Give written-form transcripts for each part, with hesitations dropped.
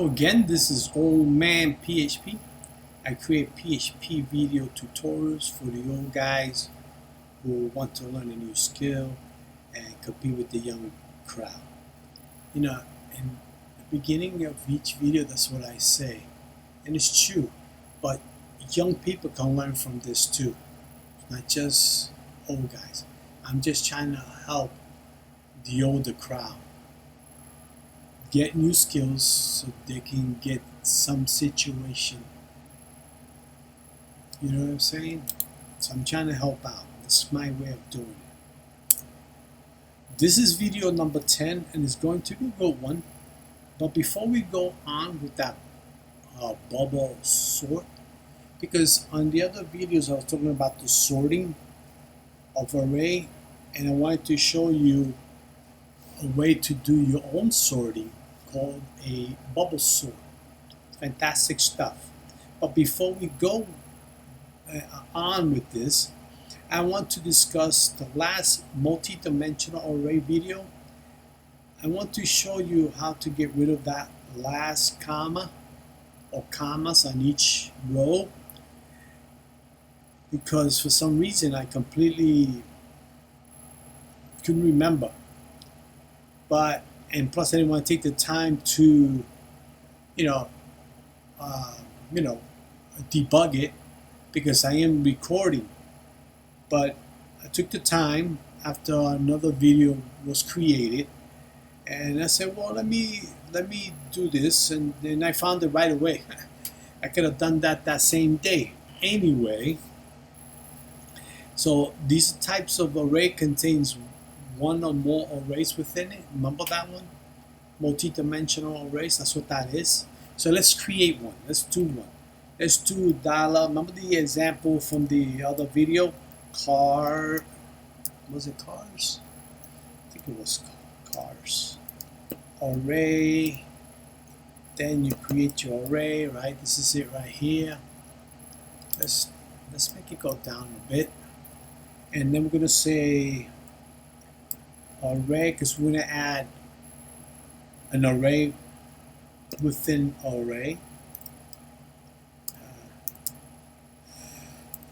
Again, this is Old Man PHP. I create PHP video tutorials for the old guys who want to learn a new skill and compete with the young crowd. You know, in the beginning of each video, that's what I say. And it's true, but young people can learn from this too. It's not just old guys. I'm just trying to help the older crowd get new skills so they can get some situation. You know what I'm saying? So I'm trying to help out. That's my way of doing it. This is video number 10 and it's going to be a good one. But before we go on with that bubble sort, because on the other videos I was talking about the sorting of array, and I wanted to show you a way to do your own sorting called a bubble sort. Fantastic stuff. But before we go on with this, I want to discuss the last multi-dimensional array video. I want to show you how to get rid of that last comma or commas on each row, because for some reason I completely couldn't remember. And plus I didn't want to take the time to, debug it, because I am recording. But I took the time after another video was created, and I said, well, let me do this, and then I found it right away. I could have done that same day anyway. So these types of array contains one or more arrays within it. Remember that one? Multi-dimensional arrays, that's what that is. So let's create one. Let's do one. Let's do dollar. Remember the example from the other video? Was it cars? I think it was cars. Array. Then you create your array, right? This is it right here. Let's make it go down a bit. And then we're gonna say array, because we're going to add an array within array.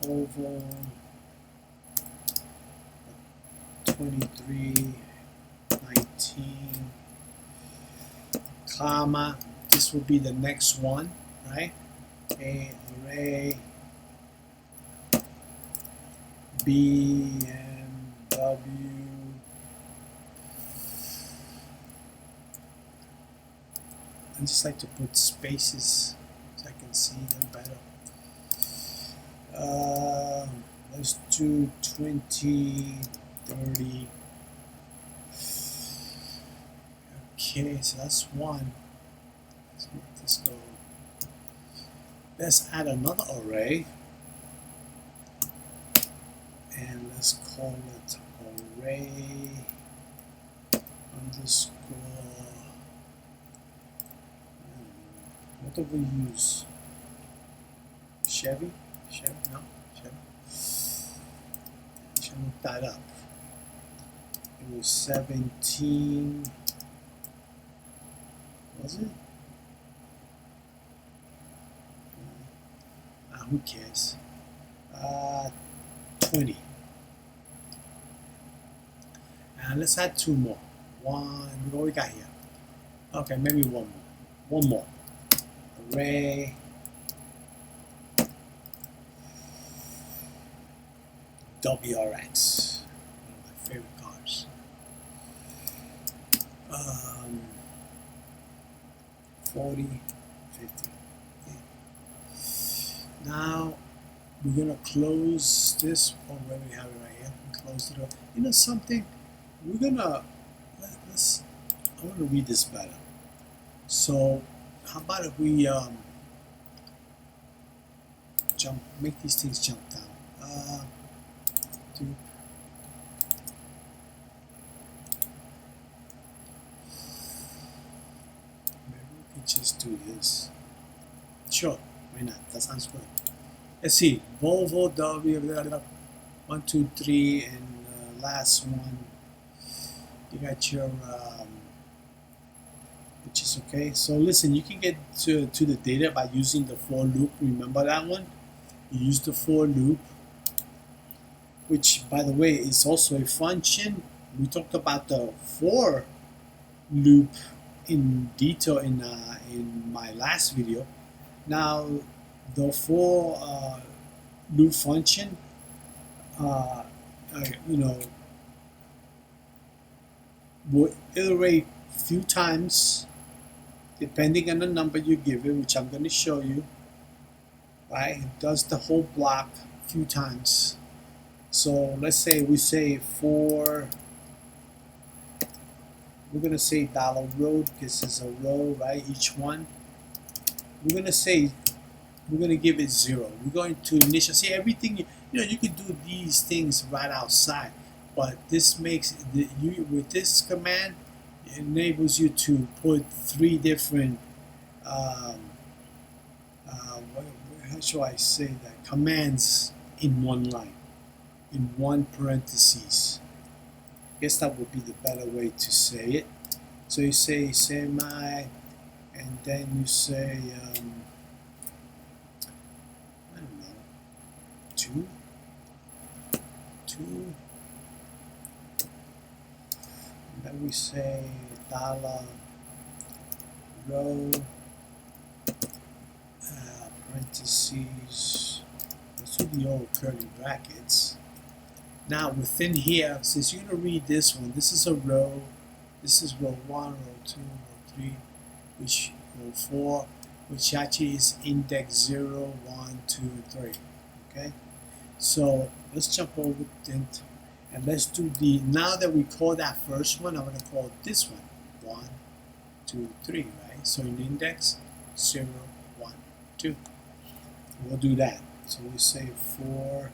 Over 23, 19, comma. This will be the next one, right? A array BMW. I just like to put spaces so I can see them better. Let's do 20, 30. Okay, so that's one. Let's let this go. Let's add another array, and let's call it array underscore. What do we use? Chevy? No, Chevy. I should look that up. It was 17. Was it? Who cares? 20. And let's add two more. What we got here? Okay, maybe one more. One more. Array WRX, one of my favorite cars. 40, 50. Yeah. Now we're gonna close this. Oh, where we have it right here. Close it up. You know something? We're gonna I want to read this better. So how about if we make these things jump down? Maybe we could just do this. Sure, why not? That sounds good. Let's see. Volvo W 1, 2, 3, and last one. You got your which is okay. So listen, you can get to the data by using the for loop. Remember that one? You use the for loop, which by the way is also a function. We talked about the for loop in detail in my last video. Now the for loop function, you know, will iterate a few times depending on the number you give it, which I'm going to show you. Right, it does the whole block a few times. So let's say we say for, we're going to say $row because it's a row, right? Each one. We're going to say, we're going to give it 0. We're going to initial, see everything, you know, you can do these things right outside, but this makes, with this command, it enables you to put 3 different, how should I say that, commands in one line, in one parentheses. I guess that would be the better way to say it. So you say semi, and then you say, I don't know, 2, and then we say $row, parentheses, let's do the old curly brackets. Now within here, since you're going to read this one, this is a row, this is row 1, row 2, row 3, which row 4, which actually is index 0, 1, 2, 3. Okay, so let's jump over it and let's do the, now that we call that first one, I'm going to call this one 1, 2, 3, right? So in index 0, 1, 2. We'll do that. So we say for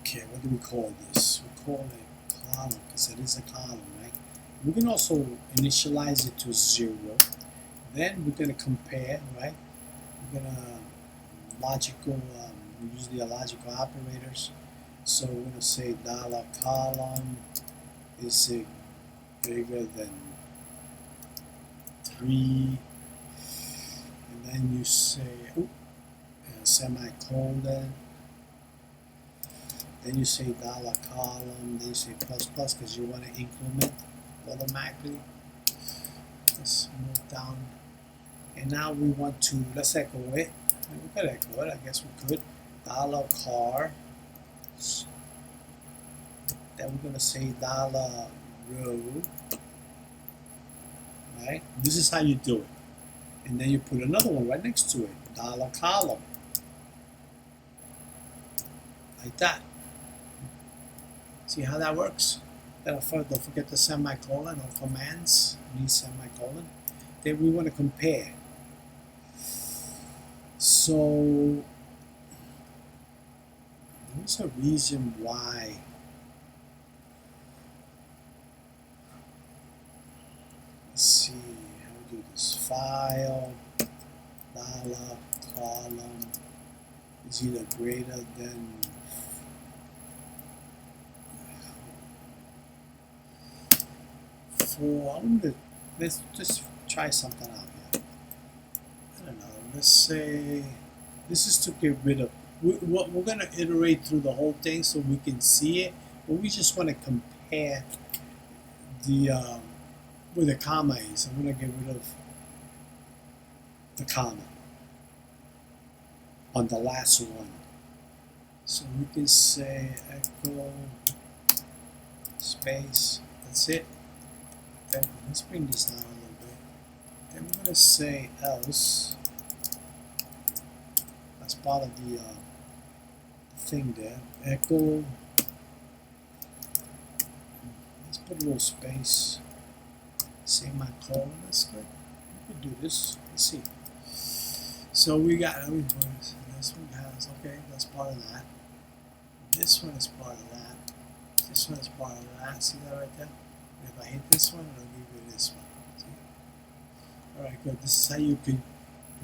okay, what do we call this? We call it column because it is a column, right? We can also initialize it to 0. Then we're going to compare, right? We're going to logical, we use the logical operators. So we're going to say $column is it bigger than 3, and then you say semicolon, then you say $column, then you say plus plus because you want to increment automatically. Let's move down, and now we want to, let's echo it. We could echo it, I guess we could. $car, then we're going to say $row, right? This is how you do it. And then you put another one right next to it, $column, like that. See how that works? Don't forget the semicolon or commands, need semicolon. Then we want to compare. So there's a reason why let's see how we do this. File $column is either greater than let's just try something out here. I don't know, let's say this is to get rid of, we're going to iterate through the whole thing so we can see it, but we just want to compare the where the comma is. I'm going to get rid of the comma on the last one. So we can say echo space, that's it. Then let's bring this down a little bit. Then we're going to say else. That's part of the thing there. Echo. Let's put a little space. Semicolon. That's good. We could do this. Let's see. So we got, this one has, okay, that's part of that. This one is part of that. This one is part of that. See that right there? And if I hit this one, it'll give you this one. See? All right, good. This is how you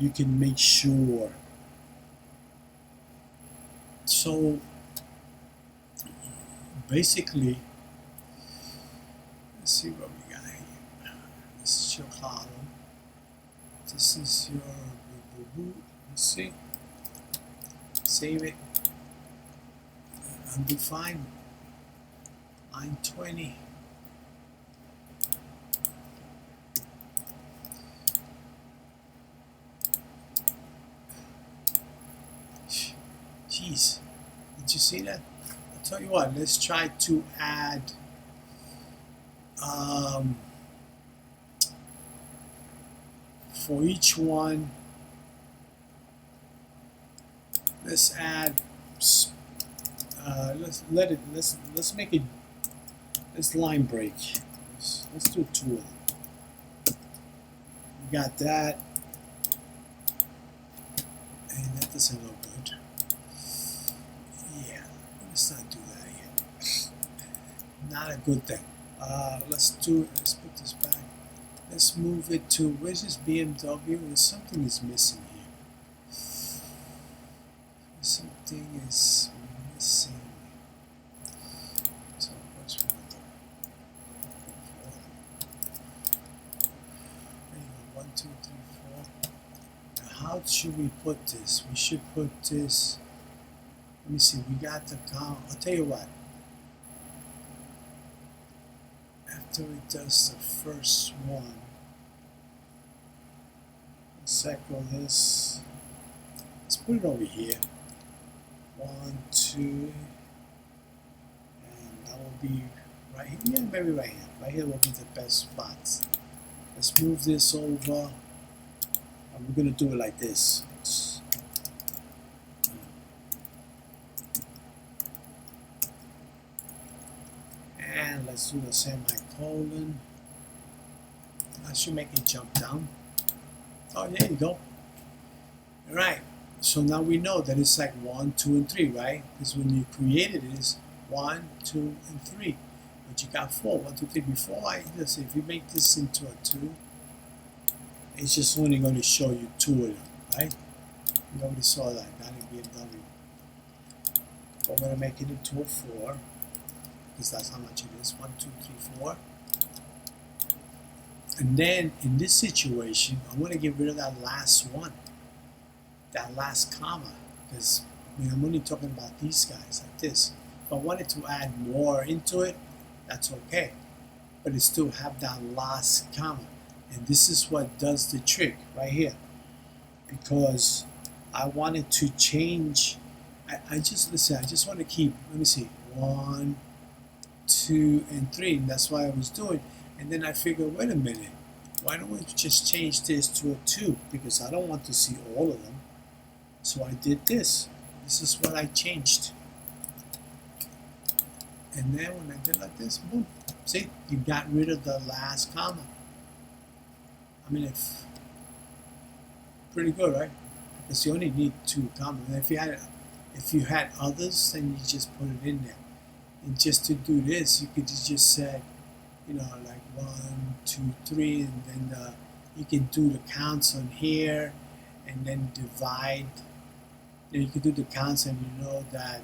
can make sure. So basically, Let's see what we got here. This is your column. This is your boo. Let's see. Save it. Undefined. Line 20. Jeez. Did you see that? I'll tell you what, let's try to add for each one. Let's add let's make it, let's line break. Let's do 2 of them. We got that, and that doesn't look good. Yeah, let's not do that yet. Not a good thing. Let's put this back. Let's move it to, where's this BMW? There's something is missing here. Something is missing. So what's wrong with that? 1, 2, 3, 4. Now how should we put this? We should put this. Let me see. We got the count. I'll tell you what. After it does the first one, let's echo this. Let's put it over here. 1, 2, and that will be right here. Yeah, maybe right here. Right here will be the best spots. Let's move this over, and we're gonna do it like this. And let's do the semicolon. I should make it jump down. Oh, there you go. All right. So now we know that it's like 1, 2, and 3, right? Because when you created it, it's 1, 2, and 3. But you got 4, 1, 2, 3. Before let's see, if you make this into a 2, it's just only going to show you 2 of them, right? Nobody saw that, not in BMW. We're going to make it into a 4, because that's how much it is. 1, 2, 3, 4. And then in this situation, I want to get rid of that last one. That last comma, because I mean, I'm only talking about these guys like this. If I wanted to add more into it, that's okay, but it still have that last comma, and this is what does the trick right here, because I wanted to change. I just want to keep, let me see, 1, 2, and 3, and that's what I was doing. And then I figured, wait a minute, why don't we just change this to a 2, because I don't want to see all of them. So I did this. This is what I changed. And then when I did like this, boom. See, you got rid of the last comma. I mean, it's pretty good, right? Because you only need 2 commas. And if you had others, then you just put it in there. And just to do this, you could just say, you know, like 1, 2, 3, and then you can do the counts on here, and then divide. You can do the counts, and you know that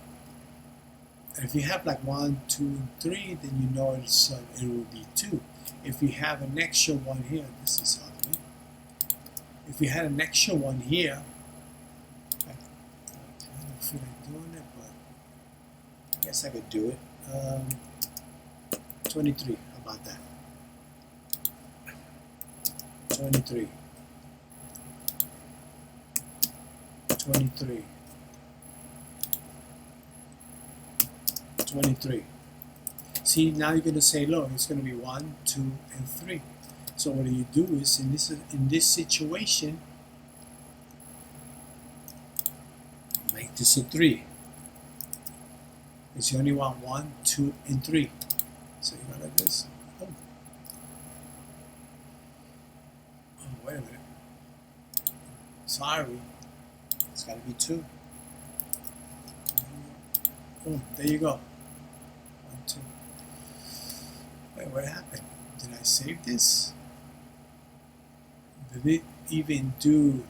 if you have like 1, 2, and 3, then you know it will be 2. If you have an extra one here, this is ugly. If you had an extra one here, I don't feel like doing it, but I guess I could do it. 23. How about that? 23. 23. 23. See, now you're going to say, look, it's going to be 1, 2, and 3. So what you do is, in this situation, make this a 3. Because you only want 1, 2, and 3. So you go like this. Oh, wait a minute. Sorry. It's got to be 2. Oh, there you go. 1, 2. Wait, what happened? Did I save this? Did it even do?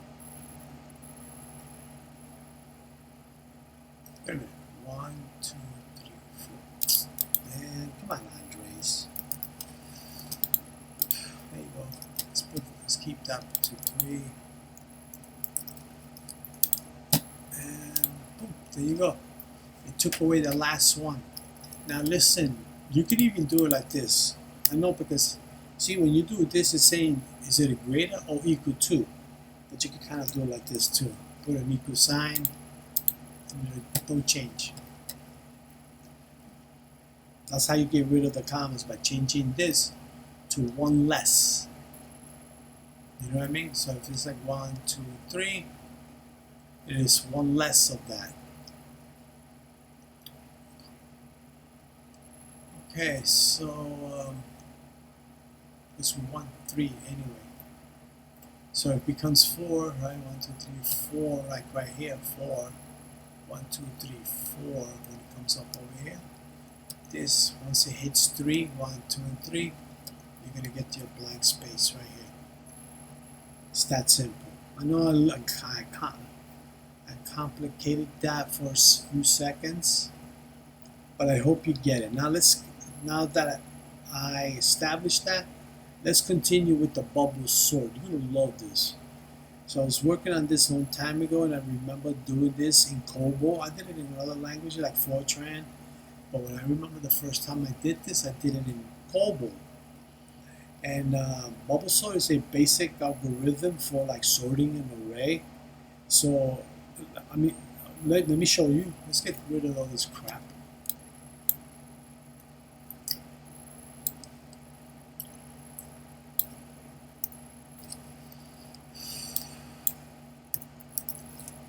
Wait a minute. 1, 2, 3, 4. Man, come on, Andres. keep that to 3. And boom, there you go. It took away the last one. Now listen, you can even do it like this. I know, because see, when you do this, it's saying is it greater or equal to, but you can kind of do it like this too. Put an equal sign and don't change. That's how you get rid of the commas, by changing this to one less. You know what I mean? So if it's like 1, 2, 3, it is one less of that. Okay, so it's 1, 3 anyway. So it becomes 4, right? 1, 2, 3, 4, like right here, 4. 1, 2, 3, 4 when it comes up over here. This, once it hits 3, 1, 2, and 3, you're going to get your blank space right here. It's that simple. I know I complicated that for a few seconds, but I hope you get it. Now that I established that, let's continue with the bubble sort. You're going to love this. So I was working on this a long time ago, and I remember doing this in COBOL. I did it in other languages like Fortran, but when I remember the first time I did this, I did it in COBOL. And bubble sort is a basic algorithm for like sorting an array. So I mean, let me show you. Let's get rid of all this crap.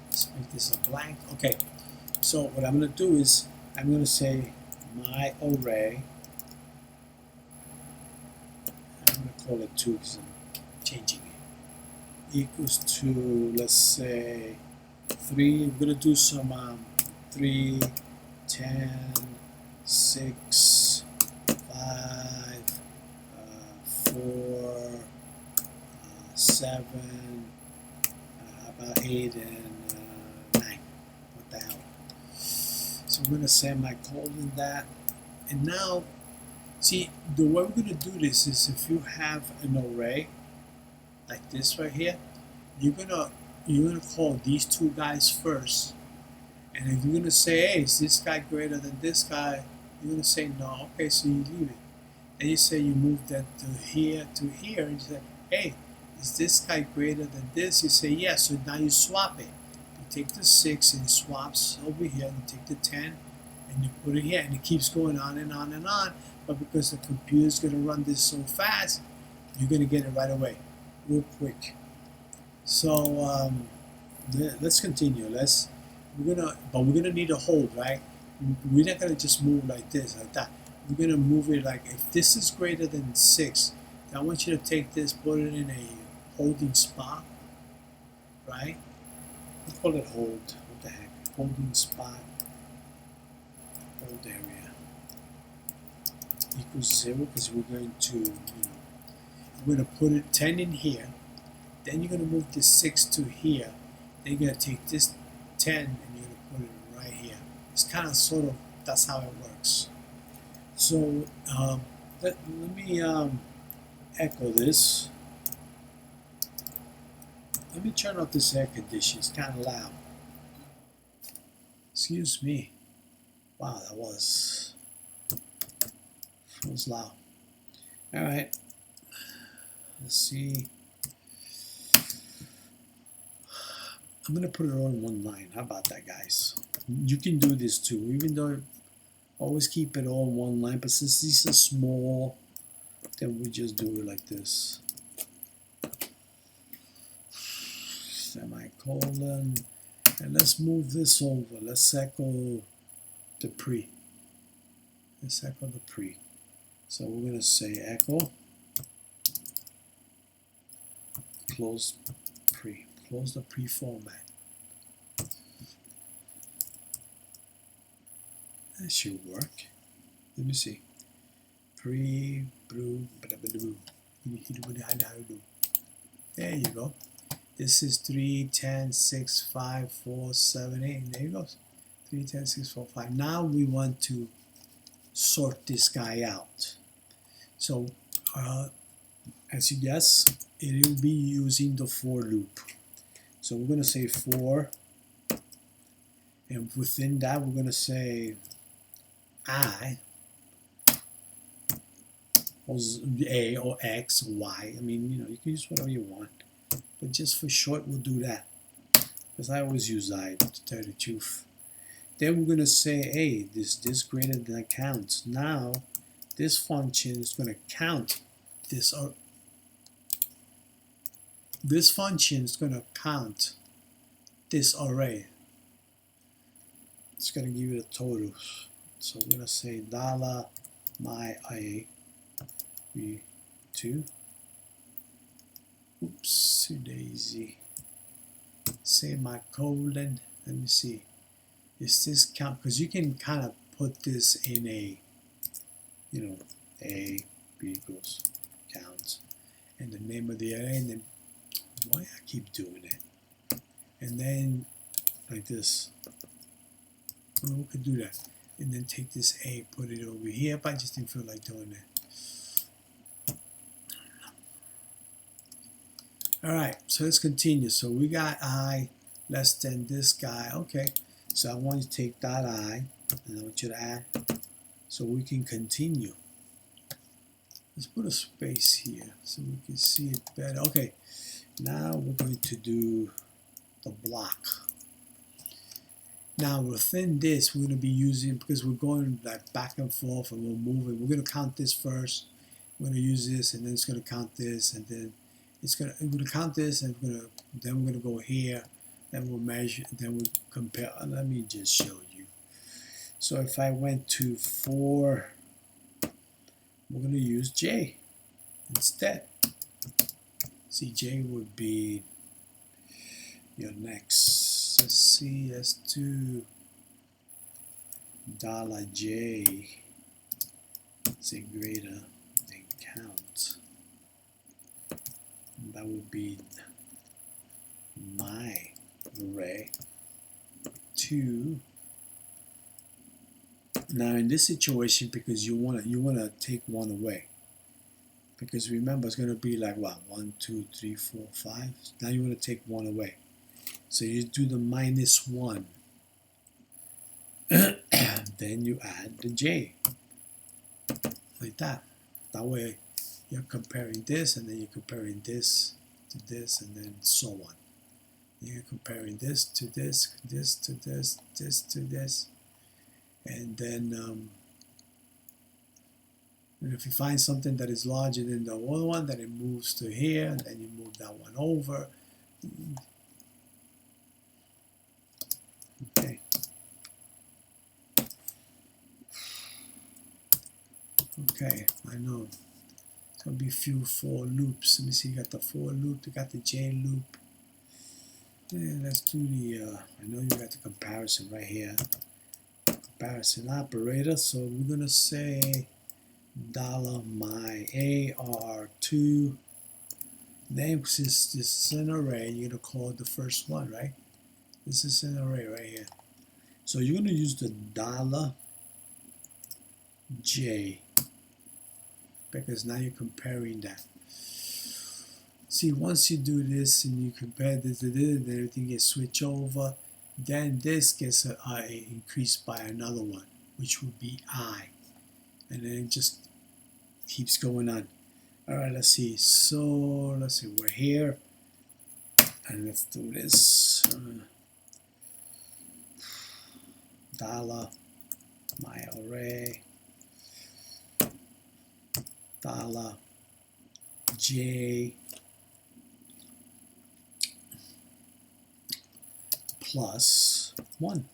Let's make this a blank. Okay, so what I'm going to do is I'm going to say my array. I'm going to call it 2 because I'm changing it. Equals to, let's say, 3. We're going to do some 3, 10, 6, 5, 4, 7, about 8, and 9. What the hell? So I'm going to semicolon that. And now, see, the way we're going to do this is if you have an array like this right here, you're gonna call these two guys first, and if you're gonna say, hey, is this guy greater than this guy, you're gonna say no. Okay, so you leave it. Then you say you move that to here, and you say, hey, is this guy greater than this? You say yes. So now you swap it. You take the 6 and it swaps over here, and you take the 10 and you put it here, and it keeps going on and on and on. But because the computer's gonna run this so fast, you're gonna get it right away, real quick. So let's continue. We're gonna need a hold, right? We're not gonna just move like this, like that. We're gonna move it like, if this is greater than 6, then I want you to take this, put it in a holding spot, right? We call it hold. What the heck? Holding spot. Hold area equals 0, because we're going to, we're gonna put it 10 in here. Then you're going to move this 6 to here. Then you're going to take this 10 and you're going to put it right here. It's kind of sort of, that's how it works. So let me echo this. Let me turn off this air conditioner. It's kind of loud. Excuse me. Wow, that was loud. All right. Let's see. I'm going to put it all in one line. How about that, guys? You can do this too, even though always keep it all in one line. But since these are small, then we just do it like this. Semicolon. And let's move this over. Let's echo the pre. Let's echo the pre. So we're going to say echo, close pre. Close the pre-format. That should work. Let me see. There you go. This is 3, 10, 6, 5, 4, 7, 8. There you go. 3, 10, 6, 4, 5. Now we want to sort this guy out. So as you guess, it will be using the for loop. So we're going to say for, and within that we're going to say I, or A, or X, or Y. I mean, you know, you can use whatever you want, but just for short we'll do that, because I always use I, to tell you the truth. Then we're going to say, hey, this greater than counts. Now this function is going to count this, or this function is going to count this array. It's going to give you the totals. So we're going to say dollar my a v2. Oops, daisy. Say my colon. Let me see. Is this count? Because you can kind of put this in a, you know, a b equals count, and the name of the array, and then why I keep doing it, and then like this. Well, we could do that, and then take this a, put it over here, but I just didn't feel like doing that. All right, so let's continue. So we got I less than this guy. Okay, so I want you to take that I, and I want you to add, so we can continue. Let's put a space here so we can see it better. Okay, now we're going to do the block. Now within this, we're going to be using, because we're going like back and forth and we're moving, we're going to count this first. We're going to use this, and then it's going to count this, and then we're going to count this, and then we're going to go here, then we'll measure, then we'll compare. Let me just show you. So if I went to 4, we're going to use J instead. See, J would be your next. Let's see, let's do $J is greater than count. And that would be my array 2. Now in this situation, because you wanna take 1 away, because remember it's gonna be like what, 1, 2, 3, 4, 5. Now you want to take 1 away, so you do the -1. Then you add the J like that. That way you're comparing this, and then you're comparing this to this, and then so on. You're comparing this to this, this to this, this to this, and then if you find something that is larger than the other one, then it moves to here, and then you move that one over. Okay. Okay, I know. It's going to be a few for loops. Let me see, you got the for loop, you got the J loop. Yeah, let's do the, I know you got the comparison right here. Comparison operator, so we're going to say $my AR2. Then since this is an array, you're going to call it the first one, right? This is an array right here. So you're going to use the $J, because now you're comparing that. See, once you do this and you compare this to this, and everything gets switched over, then this gets increased by another one, which would be I. And then it just keeps going on. All right, let's see. So let's see, we're here, and let's do this. $my array $J plus 1.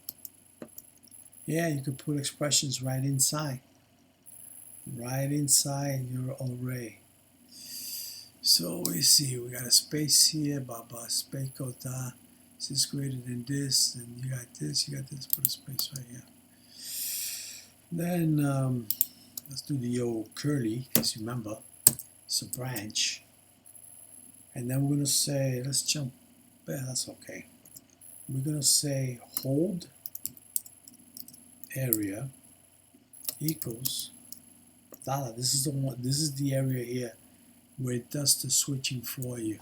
Yeah, you could put expressions right inside your array. So we see, we got a space here, space quota. This is greater than this, and you got this, put a space right here. Then let's do the old curly, because remember, it's a branch. And then we're going to say, let's jump, yeah, that's okay. We're going to say hold area equals $. This is the one, this is the area here where it does the switching for you.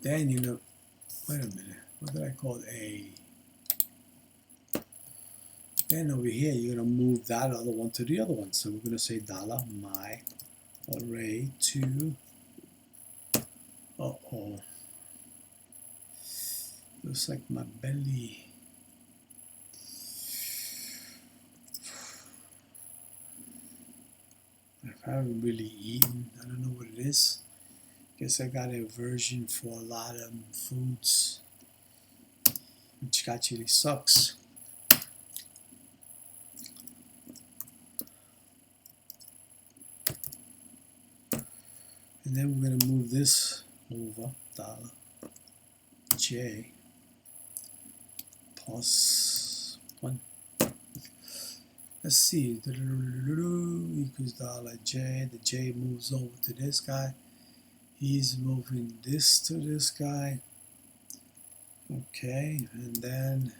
Then, you know, wait a minute, what did I call A? Then over here, you're going to move that other one to the other one. So we're going to say $my array to, uh-oh, looks like my belly. I haven't really eaten. I don't know what it is. Guess I got an aversion for a lot of foods, which actually sucks. And then we're going to move this over, $j plus 1. Let's see, equals $j. The j moves over to this guy. He's moving this to this guy. Okay, and then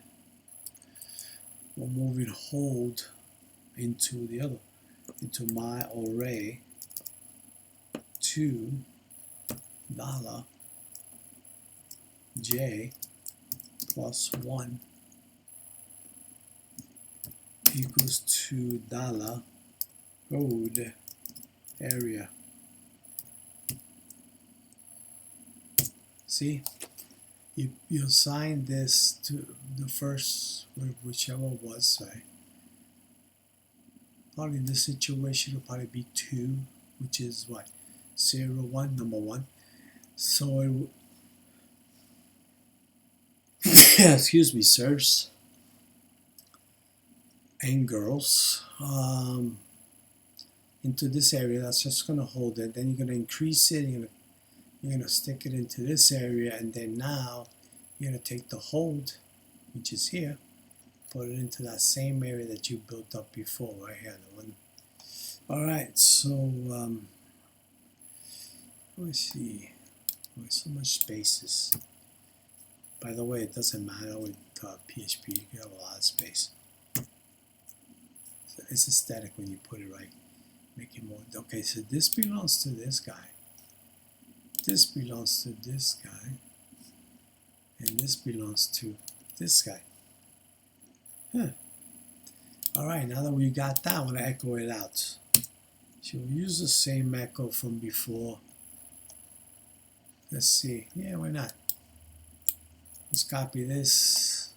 we're moving hold into the other, into my array to $j plus 1 equals to $code area. See, you assign this to the first, whichever was, right? Probably in this situation will probably be 2, which is what? 0, 1, number 1. So it excuse me, sirs and girls, into this area. That's just going to hold it. Then you're going to increase it. You're going to stick it into this area, and then now you're going to take the hold, which is here, put it into that same area that you built up before, right here. The one. All right, so let me see. Why so much spaces? By the way, it doesn't matter with PHP. You have a lot of space. So it's aesthetic when you put it right. Make it more. Okay, so this belongs to this guy. This belongs to this guy. And this belongs to this guy. Huh. Alright, now that we got that, I want to echo it out. So we'll use the same echo from before. Let's see. Yeah, why not? Let's copy this.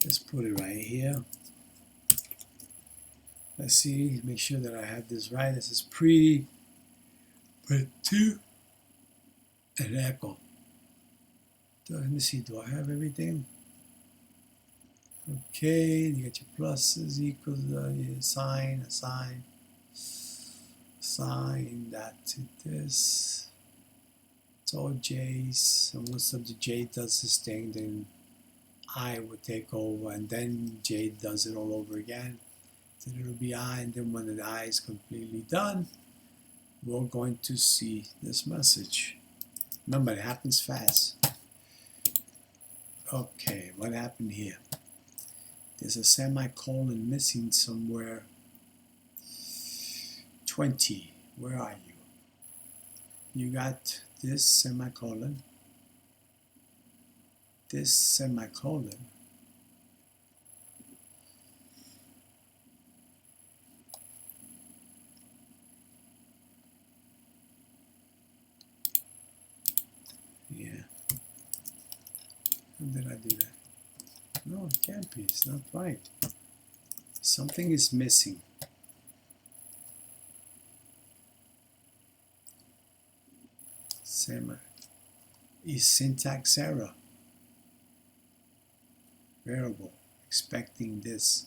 Let's put it right here. Let's see, make sure that I have this right. This is pretty. Put 2 and echo. Let me see, do I have everything? Okay, you get your pluses, equals, assign that to this. It's all J's, and once the J does this thing, then I would take over, and then J does it all over again. Then it'll be I, and then when the I is completely done, we're going to see this message. Remember, it happens fast. Okay, what happened here? There's a semicolon missing somewhere. 20, where are you? You got this semicolon, this semicolon, yeah. How did I do that? No, it can't be. It's not right. Something is missing. Is syntax error. Variable. Expecting this.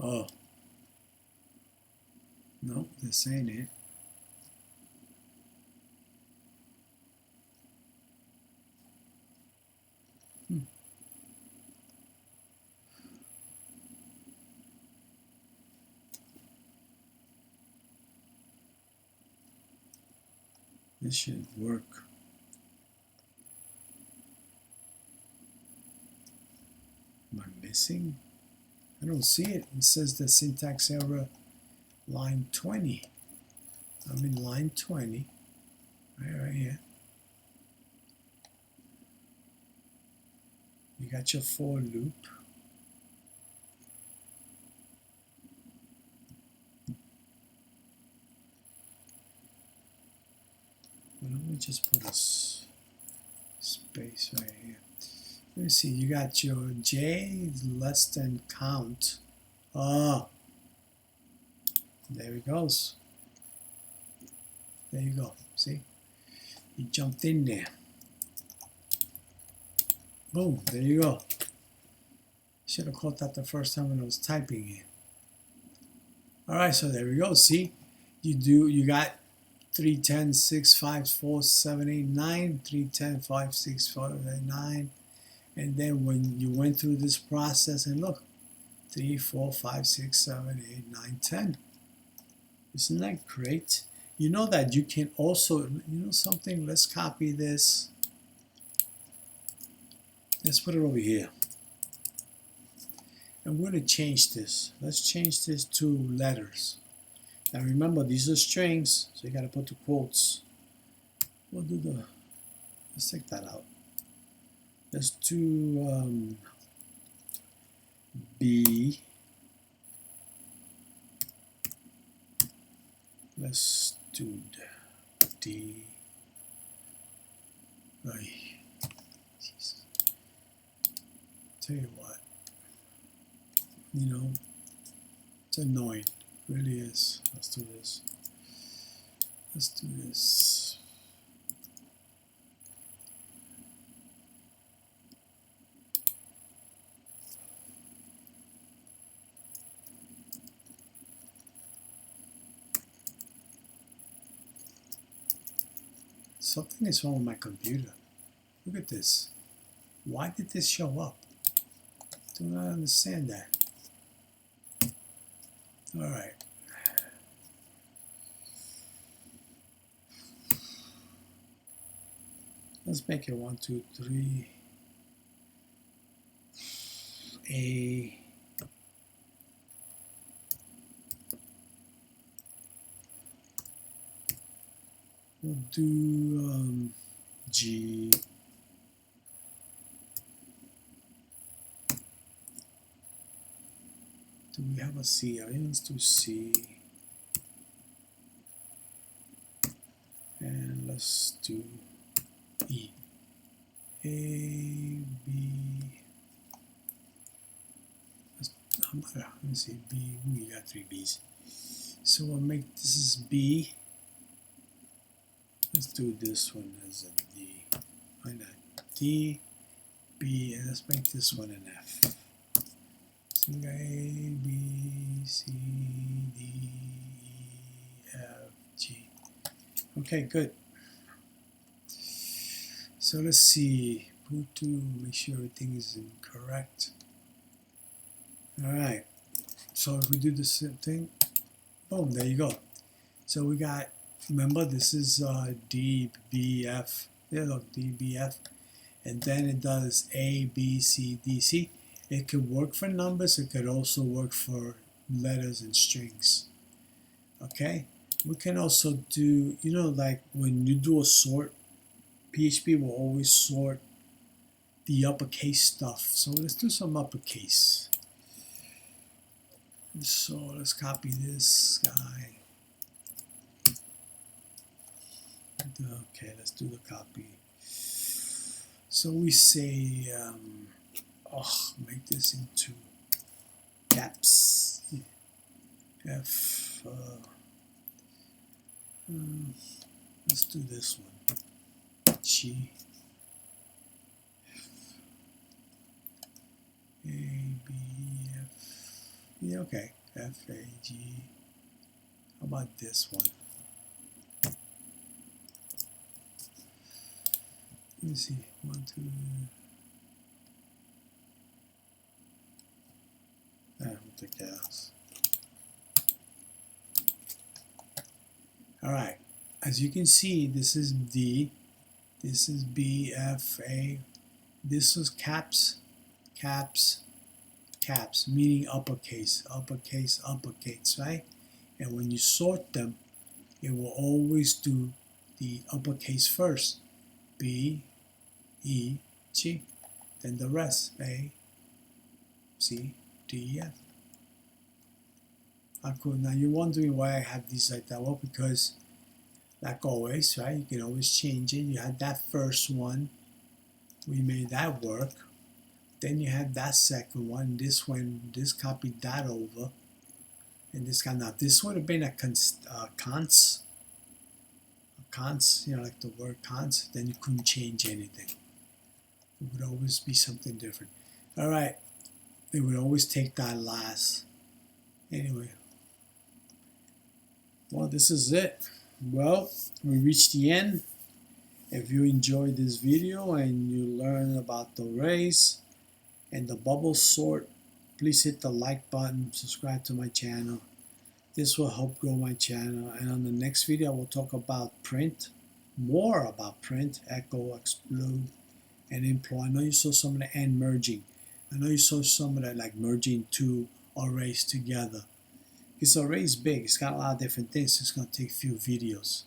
Oh. No, this ain't it. This should work. Am I missing? I don't see it. It says the syntax error line 20. I'm in line 20. Right here. You got your for loop. Well, let me just put a space right here. Let me see. You got your j less than count. Ah, there it goes. There you go. See? You jumped in there. Boom, there you go. Should have caught that the first time when I was typing it. Alright, so there we go. See? You got 3, 10, 6, 5, 4, 7, 8, 9, 3, 10, 5, 6, 5, 8, 9. And then when you went through this process and look, 3, 4, 5, 6, 7, 8, 9, 10. Isn't that great? You know that you can also, you know something, let's copy this. Let's put it over here. And we're going to change this. Let's change this to letters. Now remember, these are strings, so you got to put the quotes. We'll do the, let's take that out. Let's do B. Let's do D. Right. Tell you what, you know, it's annoying, it really is. Let's do this. Let's do this. Something is wrong with my computer. Look at this. Why did this show up? Do not understand that. All right. Let's make it 1, 2, 3. A. We'll do G. Do we have a C? Let's do C. And let's do E. A, B. Let me see, B. We got 3 B's. So we'll make this is B. Let's do this one as a D. Why not? D, B, and let's make this one an F. So we got A, B, C, D, E, F, G. Okay, good. So let's see. Make sure everything is correct. Alright. So if we do the same thing, boom, there you go. So we got, remember this is D, B, F. There, look, D, B, F. And then it does A, B, C, D, C. It could work for numbers. It could also work for letters and strings. Okay? We can also do, you know, like when you do a sort, PHP will always sort the uppercase stuff. So let's do some uppercase. So let's copy this guy. Okay, let's do the copy. So we say, make this into caps. F. Let's do this one. G. A, B, F. Yeah, okay. F, A, G. How about this one? Let me see. 1, 2. We'll take that out. All right. as you can see, this is D, this is B, F, A, this was caps, caps, caps, meaning uppercase, uppercase, uppercase, right? And when you sort them, it will always do the uppercase first, B, E, G, then the rest, A, C, D, F. How cool. Now you're wondering why I have these like that. Well, because like always, right, you can always change it. You had that first one, we made that work. Then you had that second one, this copied that over, and this guy. Now this would have been a cons, you know, like the word cons. Then you couldn't change anything. It would always be something different. All right, it would always take that last. Anyway, well, this is it. Well, we reached the end. If you enjoyed this video and you learn about the arrays and the bubble sort, please hit the like button, subscribe to my channel. This will help grow my channel. And on the next video, I will talk about print, more about print, echo, explode, and employ. I know you saw some of the and merging. I know you saw some of that, like merging two arrays together. This array is big. It's got a lot of different things. It's going to take a few videos.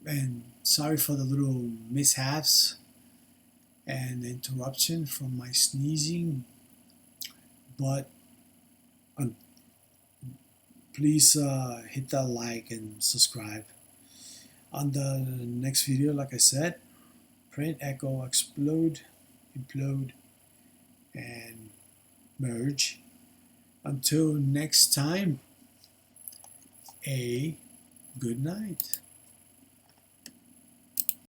And sorry for the little mishaps and interruption from my sneezing, but please hit that like and subscribe. On the next video, like I said, print, echo, explode, implode, and merge. Until next time, a good night.